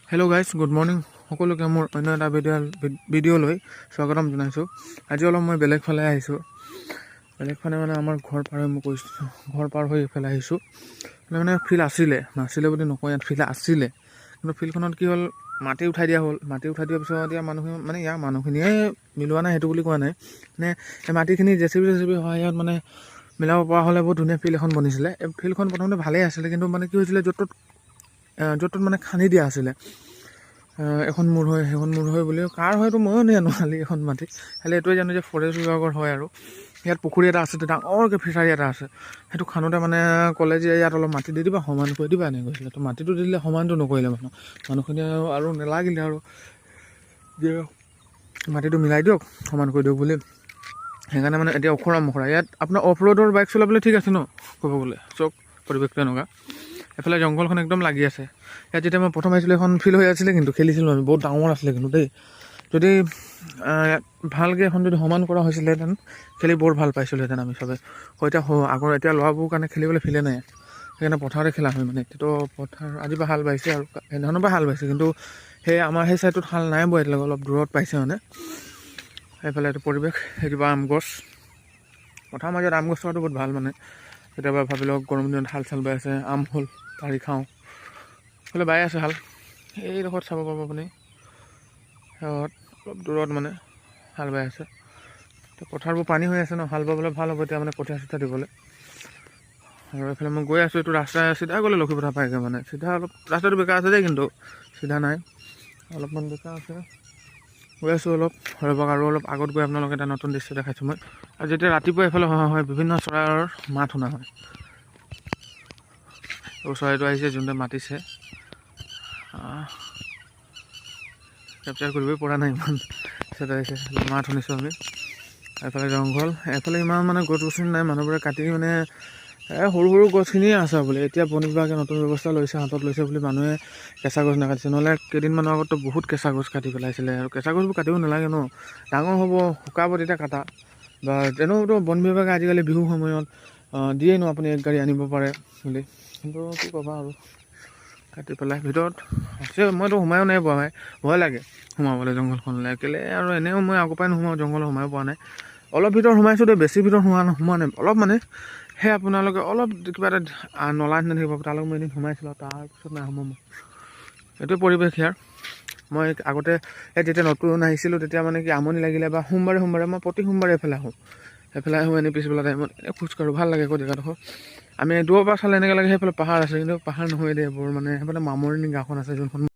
Hello' guys, good morning. সকলোকে মোৰ অন্য এটা ভিডিঅ'লৈ স্বাগতম জনাইছোঁ। আজি অলপ মই বেলেগ ফালে আহিছোঁ। বেলেগ ফালে মানে আমাৰ ঘৰ পাৰ হৈ মই কৈছোঁ, ঘৰ পাৰ হৈ এইফালে আহিছোঁ। মানে ফিল্ড নাছিলে বুলি নকওঁ, ইয়াত ফিল্ড আছিলে, কিন্তু ফিল্ডখনত কি হ'ল, মাটি উঠাই দিয়া হ'ল। মাটি উঠাই দিয়াৰ পিছত এতিয়া মানুহে মানে ইয়াৰ মানুহখিনিয়ে মিলোৱা নাই, সেইটো বুলি কোৱা নাই। মানে এই মাটিখিনি জেচিবি সহায়ত মানে মিলাব পৰা হ'লে বহুত ধুনীয়া ফিল্ড এখন বনিছিলে। এই ফিল্ডখন প্ৰথমতে ভালেই আছিলে, কিন্তু মানে কি হৈছিলে, য'ত ত'ত মানে খান্দি দিয়া আছিলে। এখন মূৰ হয়, সেইখন মূৰ হয় বুলিও কাৰ হয়তো ময়ো জানো খালি এখন মাটি, খালি এইটোৱে জানো যে ফৰেষ্ট বিভাগৰ হয়। আৰু ইয়াত পুখুৰী এটা আছে, ডাঙৰকৈ ফিচাৰী এটা আছে। সেইটো খানোতে মানে ক'লে যে ইয়াত অলপ মাটি দি দিবা, সমান কৰি দিবা, এনেকৈ কৈছিলে। তো মাটিটো দি দিলে, সমানটো নকৰিলে মানুহখিনি আৰু নেলাগিলে আৰু যে মাটিটো মিলাই দিয়ক, সমান কৰি দিয়ক বুলি। সেইকাৰণে মানে এতিয়া ওখৰা মখৰা ইয়াত আপোনাৰ অফ ৰোডৰ বাইক চলাবলৈ ঠিক আছে ন, ক'ব গ'লে চব পৰিৱেশটো এনেকুৱা। এইফালে জংঘলখন একদম লাগি আছে। ইয়াত যেতিয়া মই প্ৰথম আহিছিলোঁ, এখন ফিল্ড হৈ আছিলে, কিন্তু খেলিছিলোঁ আমি, বহুত ডাঙৰ আছিলে কিন্তু দেই। যদি ইয়াত ভালকৈ এখন যদি সমান কৰা হৈছিলেহেঁতেন, খেলি বৰ ভাল পাইছিলোঁহেঁতেন আমি চবে। এতিয়া ল'ৰাবোৰৰ কাৰণে খেলিবলৈ ফিল্ডে নাই, সেইকাৰণে পথাৰতে খেলা হয়। মানে এতিয়াতো পথাৰ আজিৰ পৰা হাল বাইছে, আৰু সেইদিনাখনৰ পৰা হাল বাইছে, কিন্তু সেই আমাৰ সেই ছাইডটোত হাল নাই বোৱা এতিয়ালৈকে, অলপ দূৰত পাইছে মানে। সেইফালে এইটো পৰিৱেশ, সেইজোপা আম গছ, পথাৰৰ মাজত আম গছ থকাটো বহুত ভাল। মানে কেতিয়াবা ভাবি লওক, গৰম দিনত হাল চাল বাই আছে, আম হ'ল পাৰি খাওঁ, এইফালে বাই আছে হাল। এইডোখৰত চাব পাব আপুনি, অলপ দূৰত মানে হাল বাই আছে। এতিয়া পথাৰবোৰ পানী হৈ আছে ন, হাল বাবলৈ ভাল হ'ব এতিয়া, মানে কঠীয়া চঠীয়া দিবলৈ। আৰু এইফালে মই গৈ আছোঁ, এইটো ৰাস্তা চিধা গ'লে লক্ষীপথাৰ পাইগৈ। মানে চিধা অলপ ৰাস্তাটো বেকাৰ আছে দেই, কিন্তু চিধা নাই, অলপমান বেকাৰ আছে। গৈ আছোঁ অলপ ৰ'বক, আৰু অলপ আগত গৈ আপোনালোকে এটা নতুন দৃশ্য দেখাইছোঁ মই। আৰু যেতিয়া ৰাতিপুৱা এইফালে অহা হয়, বিভিন্ন চৰাইৰ মাত শুনা হয়। চৰাইটো আহিছে, যোনটোৱে মাতিছে, কেপচাৰ কৰিবই পৰা নাই, ইমান পিছত আহিছে, মাত শুনিছোঁ আমি। এইফালে জংঘল, এইফালে ইমান মানে গছ গছনি নাই, মানুহবোৰে কাটি মানে সৰু সৰু গছখিনিয়ে আছে বুলি। এতিয়া বন বিভাগে নতুন ব্যৱস্থা হাতত লৈছে বুলি মানুহে কেঁচা গছ নাকাটিছে, নহ'লে কেইদিনমানৰ আগতো বহুত কেঁচা গছ কাটি পেলাইছিলে। আৰু কেঁচা গছবোৰ কাটিব নালাগে ন, ডাঙৰ হ'ব শুকাব তেতিয়া কাটা, বা তেনেওতো বন বিভাগে আজিকালি বিহুৰ সময়ত দিয়েই ন, আপুনি এক গাড়ী আনিব পাৰে বুলি। কিন্তু কি ক'বা আৰু, কাটি পেলাই ভিতৰত আছে। মইতো সোমায়ো নাই পোৱা, ভয় লাগে সোমাবলৈ জংঘলখনলৈ। কেলৈ আৰু এনেও মই আগৰ পৰাই নোসোমাওঁ জংঘলত, সোমাই পোৱা নাই। অলপ ভিতৰত সোমাইছোঁ দেই, বেছি ভিতৰত সোমোৱা নাই, অলপ মানে সেই আপোনালোকে অলপ কিবা এটা নলা নিচিনা থাকিব, তালৈকে মই এদিন সোমাইছিলোঁ, তাৰপিছত নাই সোমাওঁ মই। এইটোৱে পৰিৱেশ ইয়াৰ। মই আগতে যেতিয়া নতুন আহিছিলোঁ, তেতিয়া মানে কি আমনি লাগিলে বা সোমবাৰে মই প্ৰতি সোমবাৰে এইফালে আহোঁ এনেই পিছবেলা টাইমত এনেই খোজকাঢ়োঁ, ভাল লাগে আকৌ জেগাডোখৰ। আমি দূৰৰ পৰা চালে এনেকৈ লাগে সেইফালে পাহাৰ আছে, কিন্তু পাহাৰ নহয় দেই এইবোৰ, মানে সেইফালে মামৰণি গাঁওখন আছে, যোনখন